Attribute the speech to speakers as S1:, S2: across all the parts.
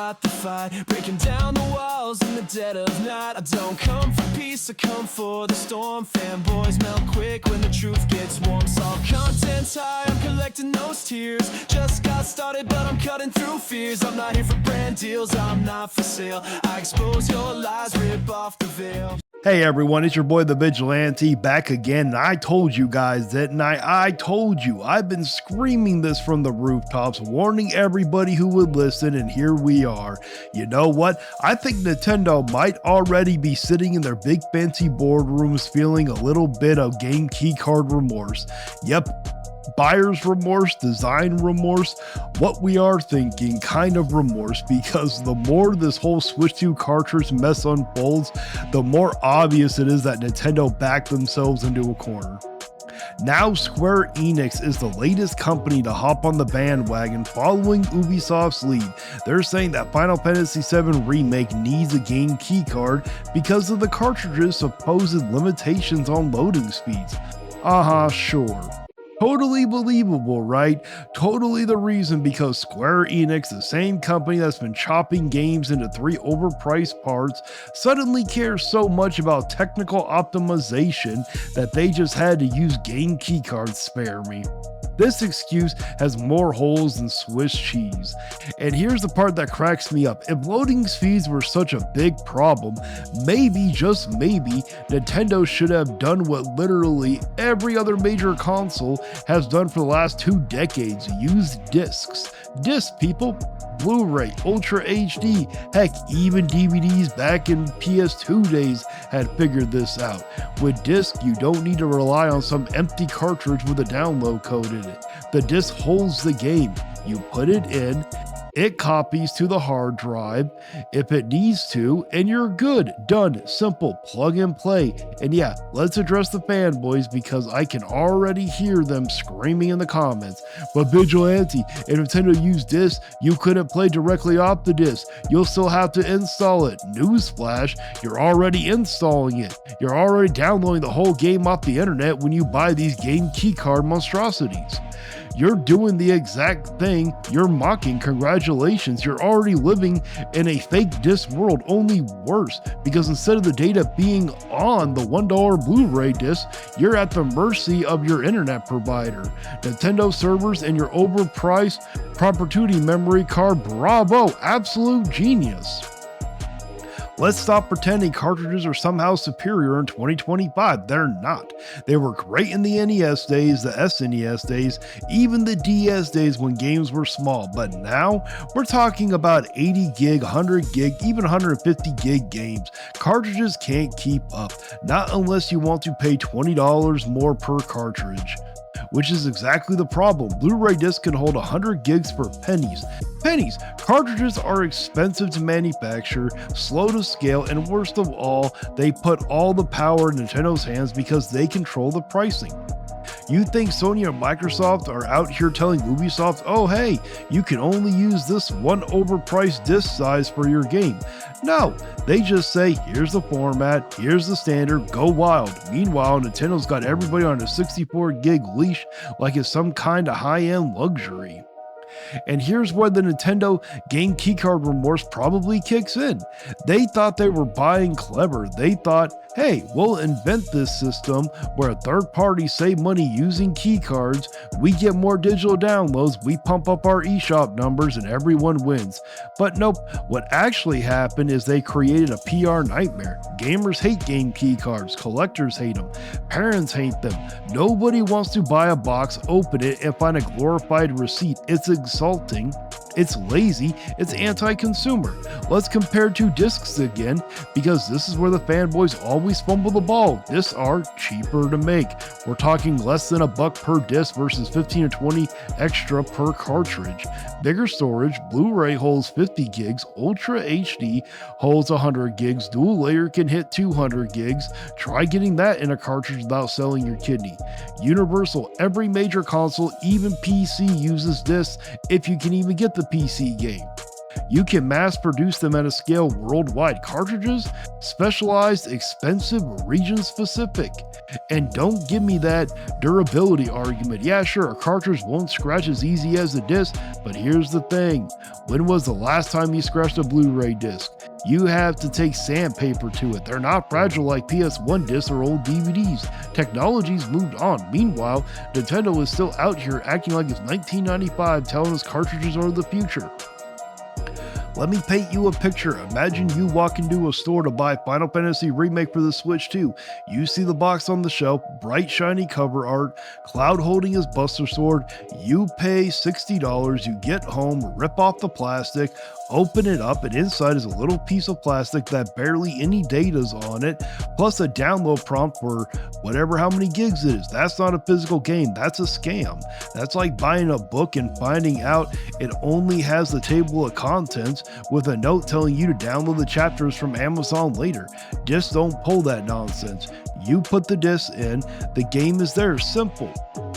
S1: fought the fight, breaking down the walls in the dead of night. I don't come for peace, I come for the storm. Fanboys melt quick when the truth gets warm. Saw content's high, I'm collecting those tears. Just got started, but I'm cutting through fears. I'm not here for brand deals, I'm not for sale. I expose your lies, rip off the veil.
S2: Hey everyone, it's your boy the Vigilante back again, and I told you guys, didn't I? I told you. I've been screaming this from the rooftops, warning everybody who would listen, and here we are. You know what? I think Nintendo might already be sitting in their big fancy boardrooms feeling a little bit of game keycard remorse. Yep. Buyer's remorse, design remorse, what we are thinking, kind of remorse, because the more this whole Switch 2 cartridge mess unfolds, the more obvious it is that Nintendo backed themselves into a corner. Now Square Enix is the latest company to hop on the bandwagon following Ubisoft's lead. They're saying that Final Fantasy VII Remake needs a game keycard because of the cartridge's supposed limitations on loading speeds. Sure. Totally believable, right? Totally the reason because Square Enix, the same company that's been chopping games into 3 overpriced parts, suddenly cares so much about technical optimization that they just had to use game keycards, spare me. This excuse has more holes than Swiss cheese. And here's the part that cracks me up. If loading speeds were such a big problem, maybe, just maybe, Nintendo should have done what literally every other major console has done for the last 2 decades, use discs. Discs, people. Blu-ray, Ultra HD, heck, even DVDs back in PS2 days had figured this out. With disc, you don't need to rely on some empty cartridge with a download code in it. The disc holds the game. You put it in, it copies to the hard drive if it needs to, and you're good. Done. Simple. Plug and play. And yeah, let's address the fanboys because I can already hear them screaming in the comments. But Vigilante, if Nintendo used disc, you couldn't play directly off the disc. You'll still have to install it. Newsflash, you're already installing it. You're already downloading the whole game off the internet when you buy these game keycard monstrosities. You're doing the exact thing you're mocking. Congratulations, you're already living in a fake disc world, only worse, because instead of the data being on the $1 Blu-ray disc, you're at the mercy of your internet provider. Nintendo servers and your overpriced perpetuity memory card, bravo, absolute genius. Let's stop pretending cartridges are somehow superior in 2025. They're not. They were great in the NES days, the SNES days, even the DS days when games were small. But now we're talking about 80 gig, 100 gig, even 150 gig games. Cartridges can't keep up, not unless you want to pay $20 more per cartridge. Which is exactly the problem. Blu-ray discs can hold 100 gigs for pennies. Pennies! Cartridges are expensive to manufacture, slow to scale, and worst of all, they put all the power in Nintendo's hands because they control the pricing. You think Sony or Microsoft are out here telling Ubisoft, oh hey, you can only use this one overpriced disc size for your game. No, they just say, here's the format, here's the standard, go wild. Meanwhile, Nintendo's got everybody on a 64 gig leash like it's some kind of high-end luxury. And here's where the Nintendo game keycard remorse probably kicks in. They thought they were buying clever. They thought, hey, we'll invent this system where a third party save money using keycards, we get more digital downloads, we pump up our eShop numbers, and everyone wins. But nope, what actually happened is they created a PR nightmare. Gamers hate game keycards, collectors hate them, parents hate them. Nobody wants to buy a box, open it, and find a glorified receipt. It's insulting. It's lazy, it's anti-consumer. Let's compare 2 discs again, because this is where the fanboys always fumble the ball. Discs are cheaper to make. We're talking less than $1 per disc versus 15 to 20 extra per cartridge. Bigger storage, Blu-ray holds 50 gigs, Ultra HD holds 100 gigs, dual layer can hit 200 gigs. Try getting that in a cartridge without selling your kidney. Universal, every major console, even PC uses discs if you can even get the PC game. You can mass produce them at a scale worldwide. Cartridges, specialized, expensive, region specific. And don't give me that durability argument. Yeah, sure, a cartridge won't scratch as easy as a disc, but here's the thing. When was the last time you scratched a Blu-ray disc? You have to take sandpaper to it. They're not fragile like PS1 discs or old DVDs. Technology's moved on. Meanwhile, Nintendo is still out here acting like it's 1995, telling us cartridges are the future. Let me paint you a picture. Imagine you walk into a store to buy Final Fantasy Remake for the Switch 2. You see the box on the shelf, bright shiny cover art, Cloud holding his Buster Sword. You pay $60, you get home, rip off the plastic, open it up, and inside is a little piece of plastic that barely any data's on it, plus a download prompt for whatever how many gigs it is. That's not a physical game, that's a scam. That's like buying a book and finding out it only has the table of contents with a note telling you to download the chapters from Amazon later. Discs don't pull that nonsense. You put the disc in, the game is there, simple.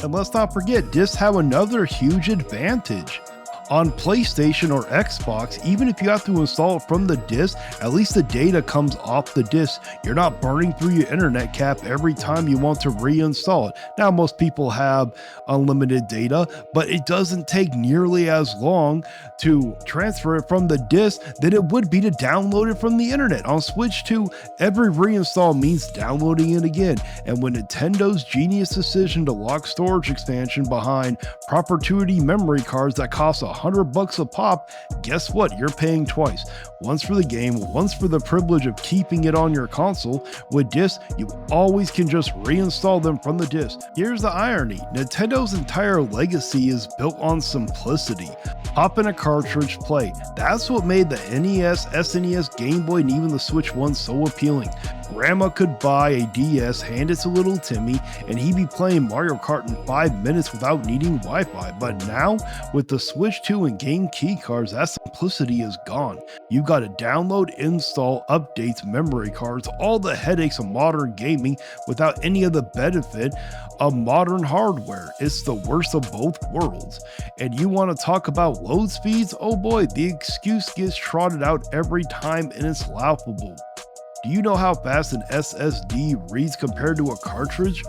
S2: And let's not forget, discs have another huge advantage. On PlayStation or Xbox, even if you have to install it from the disc, at least the data comes off the disc. You're not burning through your internet cap every time you want to reinstall it. Now, most people have unlimited data, but it doesn't take nearly as long to transfer it from the disc than it would be to download it from the internet. On Switch 2, every reinstall means downloading it again. And when Nintendo's genius decision to lock storage expansion behind perpetuity memory cards that cost $100 a pop, guess what? You're paying twice. Once for the game, once for the privilege of keeping it on your console. With discs, you always can just reinstall them from the disc. Here's the irony. Nintendo's entire legacy is built on simplicity. Pop in a cartridge, play. That's what made the NES, SNES, Game Boy, and even the Switch 1 so appealing. Grandma could buy a DS, hand it to little Timmy, and he'd be playing Mario Kart in 5 minutes without needing Wi-Fi. But now, with the Switch 2 and game key cards, that simplicity is gone. You've got to download, install, updates, memory cards, all the headaches of modern gaming without any of the benefit of modern hardware. It's the worst of both worlds. And you want to talk about load speeds? Oh boy, the excuse gets trotted out every time and it's laughable. Do you know how fast an SSD reads compared to a cartridge?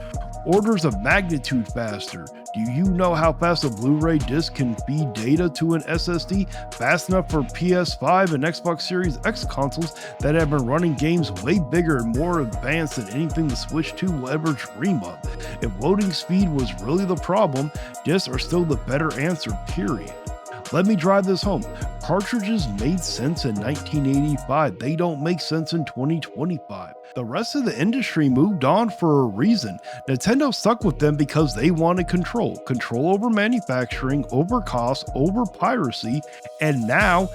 S2: Orders of magnitude faster. Do you know how fast a Blu-ray disc can feed data to an SSD? Fast enough for PS5 and Xbox Series X consoles that have been running games way bigger and more advanced than anything the Switch 2 will ever dream of. If loading speed was really the problem, discs are still the better answer, period. Let me drive this home. Cartridges made sense in 1985. They don't make sense in 2025. The rest of the industry moved on for a reason. Nintendo stuck with them because they wanted control. Control over manufacturing, over cost, over piracy, and now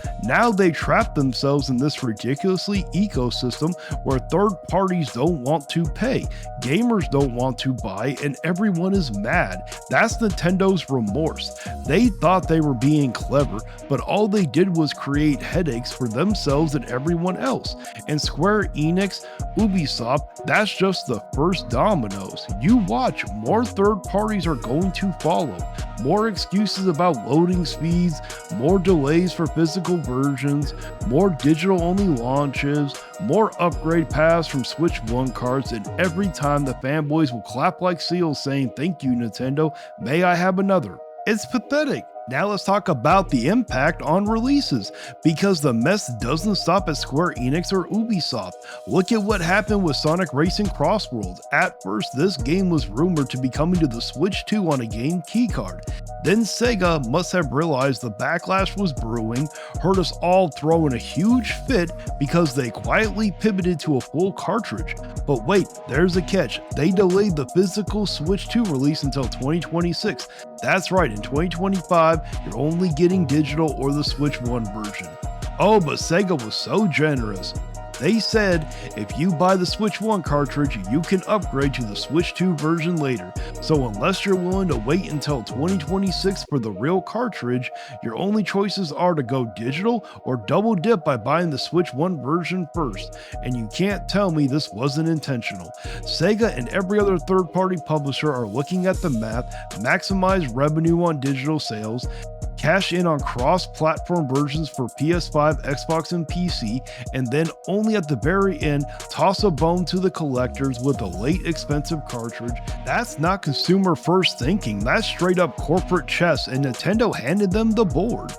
S2: they trap themselves in this ridiculously ecosystem where third parties don't want to pay, gamers don't want to buy, and everyone is mad. That's Nintendo's remorse. They thought they were being clever, but all they did was create headaches for themselves and everyone else. And Square Enix, Ubisoft, that's just the first dominoes. You watch, more third parties are going to follow. More excuses about loading speeds, more delays for physical versions, more digital-only launches, more upgrade paths from Switch 1 cards, and every time the fanboys will clap like seals saying, "Thank you, Nintendo, may I have another?" It's pathetic. Now let's talk about the impact on releases, because the mess doesn't stop at Square Enix or Ubisoft. Look at what happened with Sonic Racing Crossworlds. At first, this game was rumored to be coming to the Switch 2 on a game keycard. Then Sega must have realized the backlash was brewing, heard us all throw in a huge fit because they quietly pivoted to a full cartridge. But wait, there's a catch. They delayed the physical Switch 2 release until 2026. That's right, in 2025, you're only getting digital or the Switch 1 version. Oh, but Sega was so generous. They said if you buy the Switch 1 cartridge, you can upgrade to the Switch 2 version later. So unless you're willing to wait until 2026 for the real cartridge, your only choices are to go digital or double dip by buying the Switch 1 version first. And you can't tell me this wasn't intentional. Sega and every other third-party publisher are looking at the math, maximize revenue on digital sales, cash in on cross-platform versions for PS5, Xbox, and PC, and then only at the very end toss a bone to the collectors with a late expensive cartridge. That's not consumer first thinking, that's straight up corporate chess, and Nintendo handed them the board.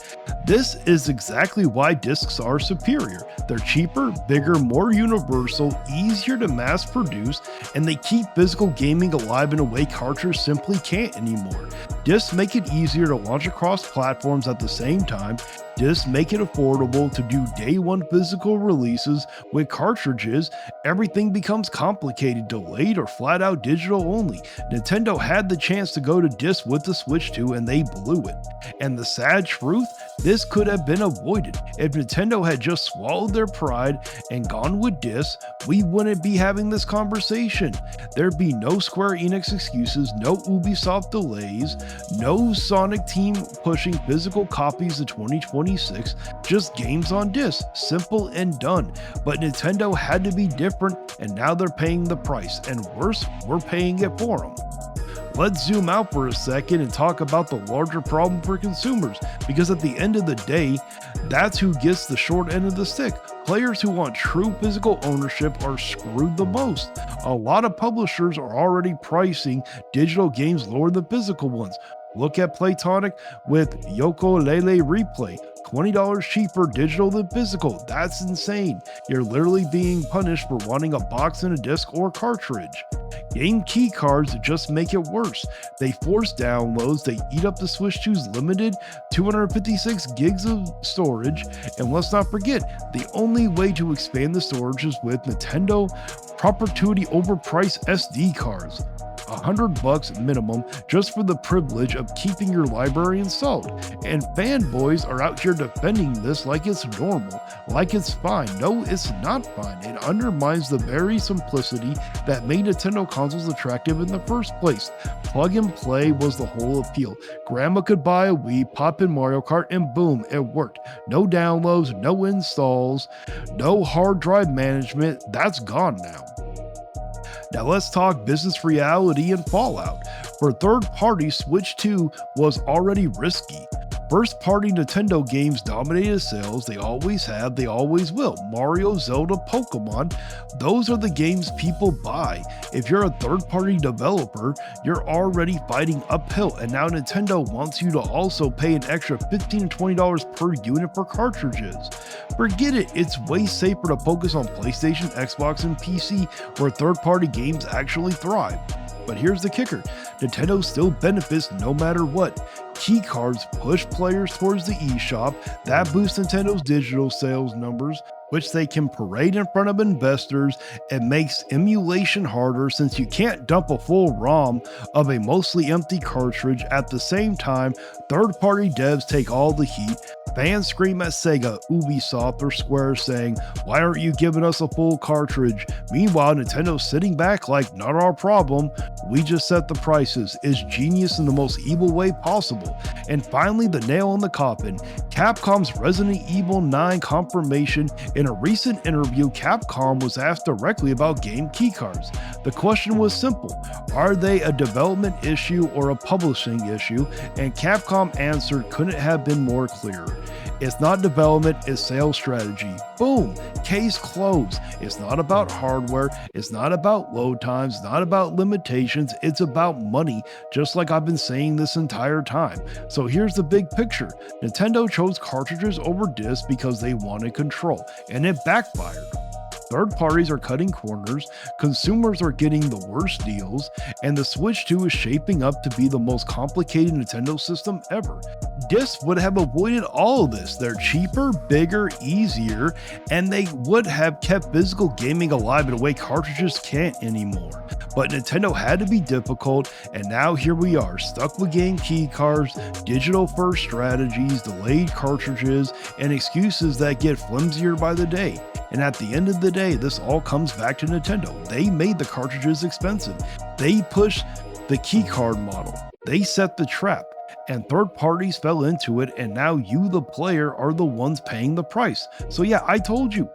S2: This is exactly why discs are superior. They're cheaper, bigger, more universal, easier to mass produce, and they keep physical gaming alive in a way cartridges simply can't anymore. Discs make it easier to launch across platforms at the same time. Discs make it affordable to do day one physical releases. With cartridges, everything becomes complicated, delayed, or flat out digital only. Nintendo had the chance to go to disc with the Switch 2 and they blew it. And the sad truth, this could have been avoided. If Nintendo had just swallowed their pride and gone with disc, we wouldn't be having this conversation. There'd be no Square Enix excuses, no Ubisoft delays, no Sonic team pushing physical copies of 2026, just games on disc, simple and done. But Nintendo had to be different, and now they're paying the price, and worse, we're paying it for them. Let's zoom out for a second and talk about the larger problem for consumers, because at the end of the day, that's who gets the short end of the stick. Players who want true physical ownership are screwed the most. A lot of publishers are already pricing digital games lower than physical ones. Look at Playtonic with Yooka-Laylee Replay. $20 cheaper digital than physical. That's insane. You're literally being punished for wanting a box and a disc or cartridge. Game key cards just make it worse. They force downloads, they eat up the Switch 2's limited 256 gigs of storage, and let's not forget, the only way to expand the storage is with Nintendo perpetuity overpriced SD cards. $100 minimum just for the privilege of keeping your library installed. And fanboys are out here defending this like it's normal, like it's fine. No, it's not fine. It undermines the very simplicity that made Nintendo consoles attractive in the first place. Plug and play was the whole appeal. Grandma could buy a Wii, pop in Mario Kart, and boom, it worked. No downloads, no installs, no hard drive management. That's gone now. Now let's talk business reality and fallout. For third party, Switch 2 was already risky. First party Nintendo games dominated sales, they always have, they always will. Mario, Zelda, Pokemon, those are the games people buy. If you're a third party developer, you're already fighting uphill, and now Nintendo wants you to also pay an extra $15 to $20 per unit for cartridges. Forget it, it's way safer to focus on PlayStation, Xbox, and PC where third party games actually thrive. But here's the kicker, Nintendo still benefits no matter what. Key cards push players towards the eShop, that boosts Nintendo's digital sales numbers, which they can parade in front of investors. It makes emulation harder since you can't dump a full ROM of a mostly empty cartridge. At the same time, third-party devs take all the heat. Fans scream at Sega, Ubisoft, or Square saying, "Why aren't you giving us a full cartridge?" Meanwhile, Nintendo's sitting back like, "Not our problem. We just set the prices." It's genius in the most evil way possible. And finally, the nail in the coffin, Capcom's Resident Evil 9 confirmation. In a recent interview, Capcom was asked directly about game keycards. The question was simple: are they a development issue or a publishing issue? And Capcom answered, couldn't have been more clear. It's not development, it's sales strategy. Boom, case closed. It's not about hardware, it's not about load times, not about limitations, it's about money, just like I've been saying this entire time. So here's the big picture. Nintendo chose cartridges over discs because they wanted control, and it backfired. Third parties are cutting corners, consumers are getting the worst deals, and the Switch 2 is shaping up to be the most complicated Nintendo system ever. Discs would have avoided all of this. They're cheaper, bigger, easier, and they would have kept physical gaming alive in a way cartridges can't anymore. But Nintendo had to be difficult, and now here we are, stuck with game key cards, digital first strategies, delayed cartridges, and excuses that get flimsier by the day. And at the end of the day, this all comes back to Nintendo. They made the cartridges expensive. They pushed the keycard model. They set the trap, and third parties fell into it, and now you, the player, are the ones paying the price. So yeah, I told you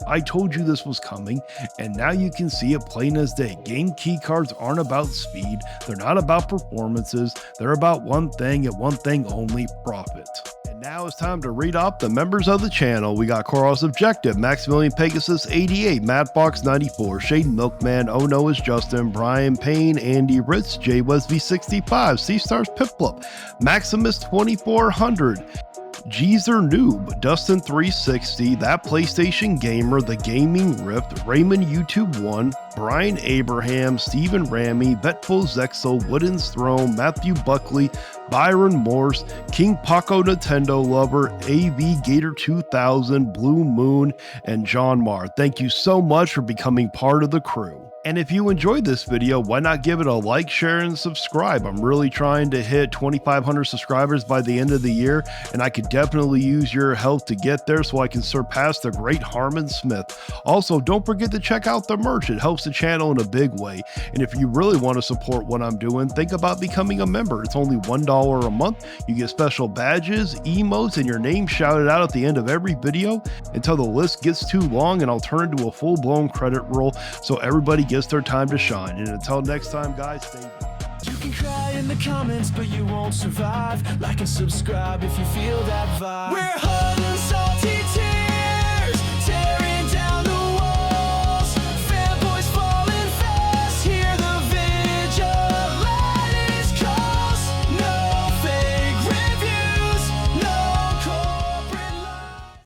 S2: this was coming, and now you can see it plain as day. Game keycards aren't about speed. They're not about performances. They're about one thing and one thing only: profit. And Now it's time to read off the members of the channel. We got Koros Objective, Maximilian Pegasus 88, Mattbox 94, Shade Milkman, Oh No is Justin, Brian Payne, Andy Ritz, J Wesby 65, C Stars Piplup, Maximus 2400, Jeezer Noob, Dustin 360, That PlayStation Gamer, The Gaming Rift, Raymond YouTube 1, Brian Abraham, Stephen Ramy, Vetful Zexel, Wooden's Throne, Matthew Buckley, Byron Morse, King Paco Nintendo Lover, AV Gator 2000, Blue Moon, and John Marr. Thank you so much for becoming part of the crew. And if you enjoyed this video, why not give it a like, share, and subscribe? I'm really trying to hit 2,500 subscribers by the end of the year, and I could definitely use your help to get there so I can surpass the great Harmon Smith. Also, don't forget to check out the merch. It helps the channel in a big way. And if you really want to support what I'm doing, think about becoming a member. It's only $1 a month. You get special badges, emotes, and your name shouted out at the end of every video until the list gets too long, and I'll turn into a full-blown credit roll so everybody gets their time to shine. And until next time, guys, stay blessed.
S1: You can cry in the comments, but you won't survive. Like and subscribe if you feel that vibe. We're